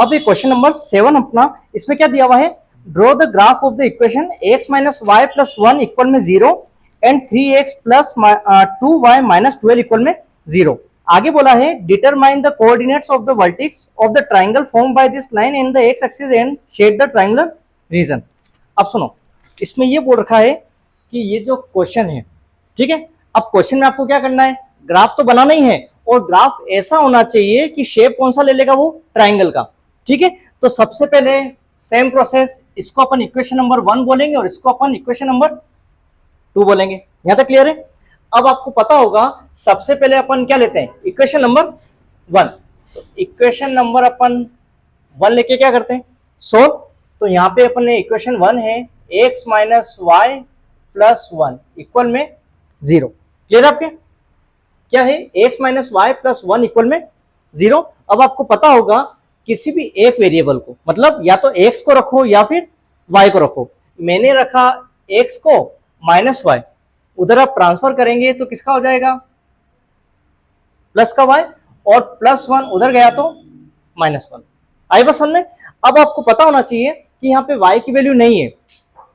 अब ये question number 7 अपना, इसमें क्या दिया हुआ है, draw the graph of the equation x minus y plus 1 equal में 0 and 3x plus 2y minus 12 equal में 0। आगे बोला है determine the coordinates of the vertex of the triangle form by this line in the x axis and shade the triangular region. अब सुनो, इसमें ये बोल रखा है कि ये जो क्वेश्चन है, ठीक है, अब क्वेश्चन में आपको क्या करना है, ग्राफ तो बनाना ही है, और ग्राफ ऐसा होना चाहिए कि शेप कौन सा ले लेगा, वो ट्राइंगल का, ठीक है। तो सबसे पहले सेम प्रोसेस, इसको अपन इक्वेशन नंबर 1 बोलेंगे और इसको अपन इक्वेशन नंबर 2 बोलेंगे। यहां तक क्लियर है? अब आपको पता होगा सबसे पहले अपन क्या लेते हैं, इक्वेशन नंबर 1। तो इक्वेशन नंबर अपन 1 लेके क्या करते हैं, सोल्व। तो यहां पे अपन ने इक्वेशन 1 है x minus y plus 1 equal में 0। क्लियर आपके? क्या है, x minus y plus 1 equal में 0। अब आपको पता होगा किसी भी एक वेरिएबल को, मतलब या तो x को रखो या फिर y को रखो। मैंने रखा x को माइनस वाई, उधर आप ट्रांसफर करेंगे तो किसका हो जाएगा, प्लस का y, और प्लस 1 उधर गया तो माइनस 1। आई बस समझ में? अब आपको पता होना चाहिए कि यहाँ पे y की वैल्यू नहीं है,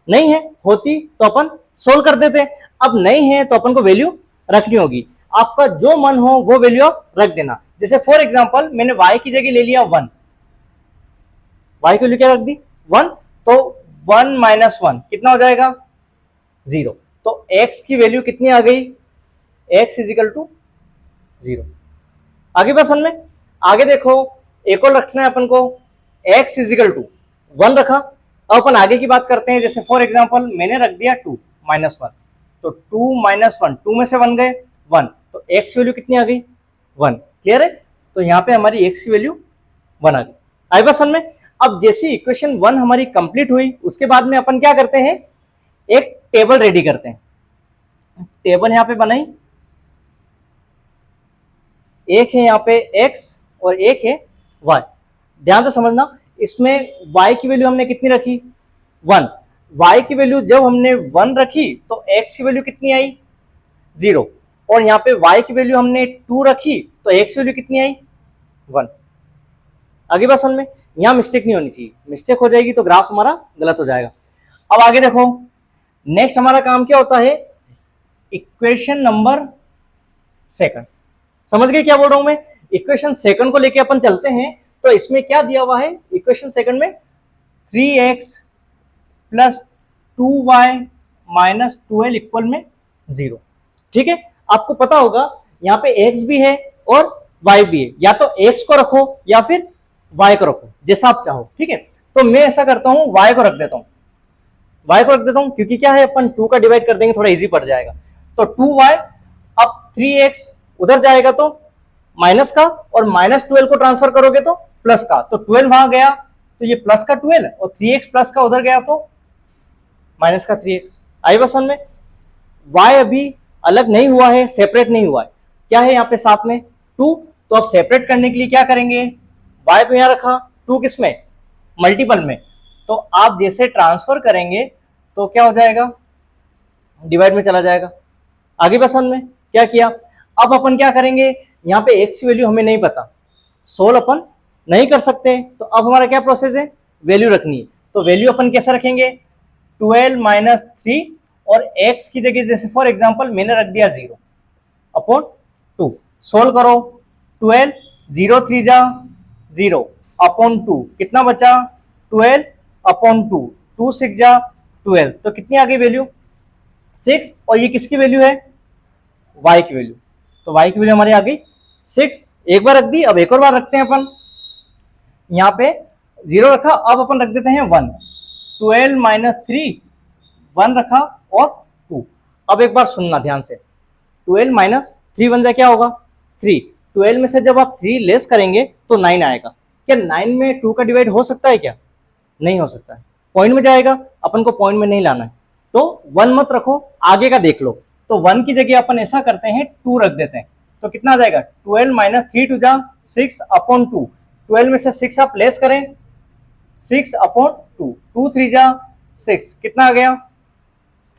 नहीं है, होती तो अपन सोल्व कर देते। अब नहीं है तो अपन को वैल्यू रखनी होगी। आपका जो मन हो वो वैल्यू आप रख देना। जैसे फॉर एग्जांपल मैंने y की जगह ले लिया 1, y की वैल्यू क्या रख दी 1, तो 1 माइनस 1 कितना हो जाएगा 0। तो x की वैल्यू कितनी आ गई, x इज इक्वल टू 0। आगे बस समझ में? आगे देखो, एक और रखना है अपन को, x इज इक्वल टू 1 रखा। अब अपन आगे की बात करते हैं। जैसे फॉर एग्जांपल मैंने रख दिया 2 माइनस 1, तो 2 माइनस 1, 2 में से 1 गए 1, तो x की वैल्यू कितनी आ गई 1। क्लियर है? तो यहाँ पे हमारी x की वैल्यू 1 आ गई। आई बस समझ में? अब जैसी इक्वेशन 1 हमारी कंप्लीट हुई, उसके बाद में अपन क्या करते हैं, एक टेबल रेडी करते हैं। टेबल यहाँ पे बनाई, एक है यहाँ पे x और एक है y। ध्यान से समझना, इसमें y की वैल्यू हमने कितनी रखी 1, y की वैल्यू जब हमने 1 रखी तो x की वैल्यू कितनी आई 0, और यहाँ पे y की वैल्यू हमने 2 रखी तो x की वैल्यू कितनी आई 1। आगे बात समझ में? यहाँ मिस्टेक नहीं होनी चाहिए, मिस्टेक हो जाएगी तो ग्राफ हमारा गलत हो जाएगा। अब आगे देखो, नेक्स्ट हमारा काम क्या होता है, इक्वेशन नंबर 2। समझ गए क्या बोल रहा हूं मैं? इक्वेशन 2 को लेके अपन चलते हैं। तो इसमें क्या दिया हुआ है, इक्वेशन 2 में 3x plus 2y minus 12 equal में 0। ठीक है, आपको पता होगा यहाँ पे x भी है और y भी है, या तो x को रखो या फिर y को रखो, जैसा आप चाहो। ठीक है, तो मैं ऐसा करता हूं, y को रख देता हूं, y को रख देता हूं, क्योंकि क्या है अपन 2 का डिवाइड कर देंगे, थोड़ा इजी पड़ जाएगा। तो 2y, अब 3x उधर जाएगा तो माइनस का, और माइनस 12 को ट्रांसफर करोगे तो प्लस का, तो 12 वहां गया तो ये प्लस का 12, और 3x प्लस का उधर गया तो माइनस का 3x। आई बस में? y अभी अलग नहीं हुआ है, सेपरेट नहीं हुआ है, क्या है यहाँ पे साथ में 2। तो अब सेपरेट करने के लिए क्या करेंगे, y को यहां रखा, 2 किस में, मल्टीपल में, तो आप जैसे ट्रांसफर करेंगे तो क्या हो जाएगा, डिवाइड में चला जाएगा। आगे बस में क्या किया, अब अपन क्या करेंगे, यहाँ पे x की वैल्यू हमें नहीं पता, सोल्व अपन नहीं कर सकते, तो अब हमारा क्या प्रोसेस है, वैल्यू रखनी है। तो वैल्यू अपन कैसे रखेंगे, 12 माइनस 3, और x की जगह जैसे फॉर एग्जांपल मैंने रख दिया 0 अपॉन 2। सोल्व करो, 12 0 3 जा 0 अपॉन 2, कितना बचा 12 अपॉन 2, 2 6 जा 12, तो कितनी आ गई वैल्यू 6, और ये किसकी वैल्यू है, y की वैल्यू। तो y की वैल्यू हमारी आ गई 6। एक बार रख दी, अब एक और बार रखते हैं अपन, यहाँ पे 0 रखा, अब अपन रख देते हैं 1, 12 माइनस 3, 1 रखा और 2। अब एक बार सुनना ध्यान से, 12 माइनस 3 बन जाए क्या होगा 3, 12 में से जब आप 3 लेस करेंगे तो 9 आएगा। क्या 9 में 2 का डिवाइड हो सकता है क्या, नहीं हो सकता है, पॉइंट में जाएगा, अपन को पॉइंट में नहीं लाना है, तो 1 मत रखो, आगे का देख लो। तो 1 की जगह अपन ऐसा करते हैं 2 रख देते हैं, तो कितना आ जाएगा 12 माइनस 3 टू जा 6 अपॉन 2, 12 में से 6 आप लेस करें, 6 अपॉन 2, 2 3 जा 6, कितना आ गया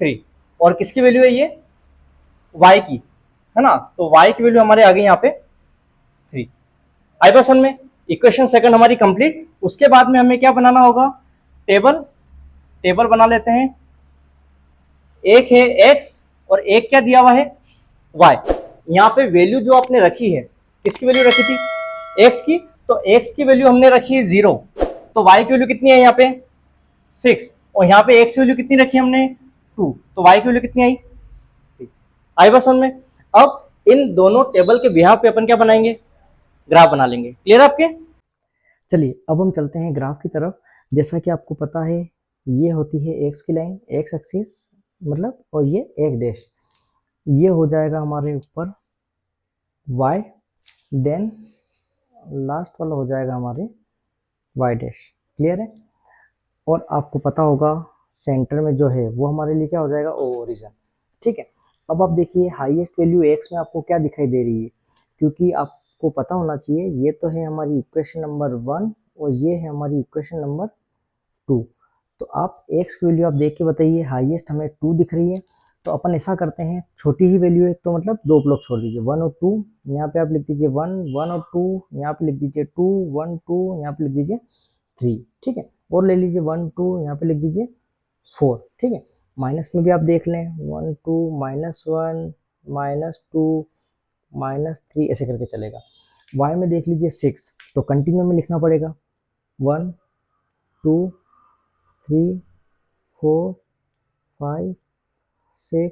3, और किसकी वैल्यू है ये y की, है ना, तो y की वैल्यू हमारे आ गई यहाँ पे 3। आई पर्सन में इक्वेशन सेकंड हमारी कंप्लीट। उसके बाद में हमें क्या बनाना होगा, टेबल बना लेते हैं। एक है x और एक क्या दिया हुआ है, y। यहाँ पे वैल्यू जो आपने रखी है, किसकी वैल्यू रखी थी, x की, तो x की वैल्यू हमने रखी है 0, तो y की वैल्यू कितनी है यहाँ पे 6, और यहाँ पे x की वैल्यू कितनी रखी हमने 2, तो y की वैल्यू कितनी आई 6। आई बस समझ में। अब इन दोनों टेबल के बिहाफ पे अपन क्या बनाएंगे, ग्राफ बना लेंगे। क्लियर आपके। चलिए अब हम चलते हैं ग्राफ की तरफ। जैसा कि आपको पता है ये होती है x की लाइन, x एक्सिस मतलब, और ये x डैश, ये हो जाएगा हमारे ऊपर y, देन लास्ट वाला हो जाएगा हमारे y डैश। क्लियर है। और आपको पता होगा सेंटर में जो है वो हमारे लिए क्या हो जाएगा, ओरिजिन। ठीक है। अब आप देखिए हाईएस्ट वैल्यू x में आपको क्या दिखाई दे रही है, क्योंकि आपको पता होना चाहिए ये तो है हमारी इक्वेशन नंबर 1 और ये है हमारी इक्वेशन नंबर 2। तो आप x की वैल्यू आप देख के बताइए, हाईएस्ट हमें 2 दिख रही है, तो अपन ऐसा करते हैं छोटी ही वैल्यू है तो मतलब 2 ब्लॉक छोड़ दीजिए, 1 और 2, यहाँ पे आप लिख दीजिए 1, 1 और 2, यहाँ पे लिख दीजिए 2, 1, 2, यहाँ पे लिख दीजिए 3। ठीक है। और ले लीजिए 1, 2, यहाँ पे लिख दीजिए 4। ठीक है। माइनस में भी आप देख लें 1, 2, -1, -2, -3, ऐसे करके चलेगा। y में देख लीजिए 6, तो कंटिन्यू में लिखना पड़ेगा 1, 2, 3, 4, 5, 6,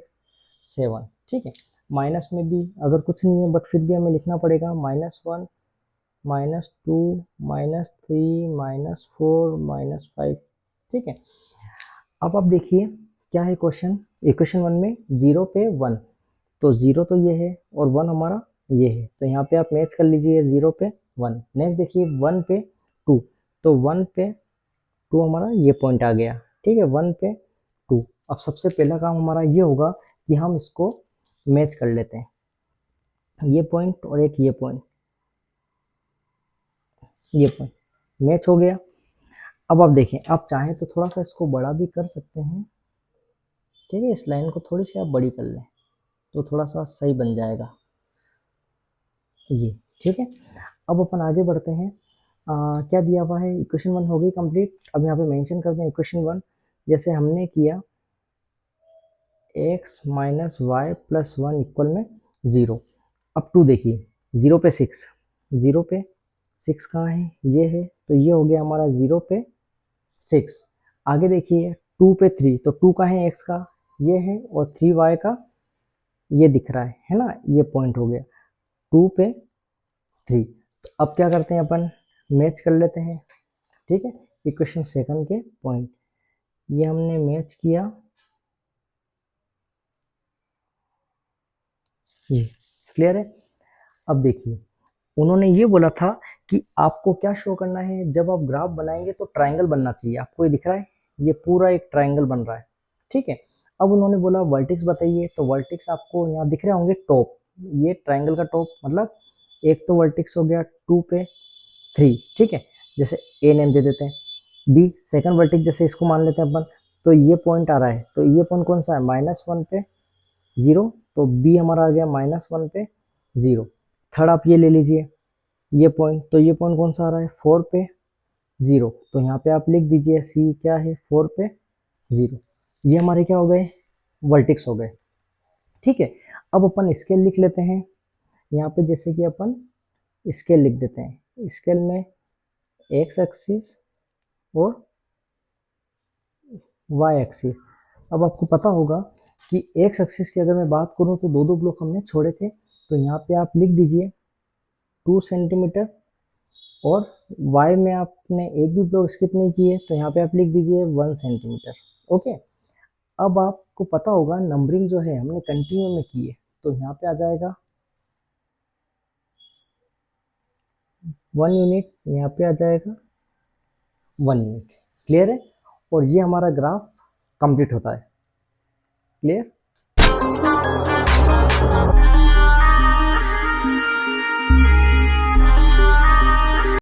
7। ठीक है। माइनस में भी अगर कुछ नहीं है बट फिर भी हमें लिखना पड़ेगा -1, -2, -3, -4, -5। ठीक है। अब आप देखिए क्या है क्वेश्चन, इक्वेशन 1 में 0 पे 1, तो 0 तो ये है और 1 हमारा ये है, तो यहाँ पे आप मैच कर लीजिए 0 पे 1। नेक्स्ट देखिए 1 पे 2, तो 1 पे 2 हमारा ये पॉइंट आ गया। ठीक है। 1 पे 2। अब सबसे पहला काम हमारा ये होगा कि हम इसको मैच कर लेते हैं, ये पॉइंट और एक ये पॉइंट, ये पॉइंट मैच हो गया। अब आप देखें, आप चाहें तो थोड़ा सा इसको बड़ा भी कर सकते हैं। ठीक है। इस लाइन को थोड़ी सी आप बड़ी कर लें तो थोड़ा सा सही बन जाएगा ये। ठीक है। अब अपन आगे बढ़ते हैं। क्या दिया हुआ है, इक्वेशन 1 हो गई कंप्लीट। अब यहाँ पे मेंशन करते हैं इक्वेशन 1, जैसे हमने किया x - y + 1 = 0। अब 2 देखिए 0 पे 6, 0 पे 6 कहाँ है, ये है, तो ये हो गया हमारा 0 पे 6। आगे देखिए 2 पे 3, तो 2 का है x का, ये है, और 3y का ये दिख रहा है ना, ये पॉइंट हो गया 2 पे 3। तो अब क्या करते हैं अपन, मैच कर लेते हैं। ठीक है। इक्वेशन सेकंड के पॉइंट ये हमने मैच किया, ये क्लियर है। अब देखिए उन्होंने ये बोला था कि आपको क्या शो करना है, जब आप ग्राफ बनाएंगे तो ट्रायंगल बनना चाहिए। आपको ये दिख रहा है, ये पूरा एक ट्रायंगल बन रहा है। ठीक है। अब उन्होंने बोला वर्टेक्स बताइए, तो वर्टेक्स आपको यहाँ दिख रहे होंगे टॉप, ये ट्रायंगल का टॉप, मतलब एक तो वर्टेक्स हो गया 2 पे 3। ठीक है। जैसे ए नेम दे देते हैं, बी सेकंड वर्टेक्स जैसे इसको मान लेते हैं अपन, तो ये पॉइंट आ रहा है, तो ये पॉइंट कौन सा है, -1 पे 0, तो बी हमारा आ गया -1 पे 0। थर्ड आप ये ले लीजिए ये पॉइंट, तो ये पॉइंट कौन सा आ रहा है 4 पे 0, तो यहाँ पे आप लिख दीजिए सी क्या है 4 पे 0। ये हमारे क्या हो गए, वर्टेक्स हो गए। ठीक है। अब अपन स्केल लिख लेते हैं यहाँ पे, जैसे कि अपन स्केल लिख देते हैं। स्केल में एक्स एक्सिस और वाई एक्सिस। अब आपको पता होगा कि एक्स एक्सिस की अगर मैं बात करूँ तो 2-2 ब्लॉक हमने छोड़े थे, तो यहाँ पे आप लिख दीजिए 2 सेंटीमीटर, और y में आपने एक भी ब्लॉक स्किप नहीं किए, तो यहाँ पे आप लिख दीजिए 1 सेंटीमीटर। ओके। अब आपको पता होगा नंबरिंग जो है हमने कंटिन्यू में की है, तो यहाँ पे आ जाएगा 1 यूनिट, यहाँ पे आ जाएगा 1 यूनिट। क्लियर है। और ये हमारा ग्राफ कंप्लीट होता है। क्लियर।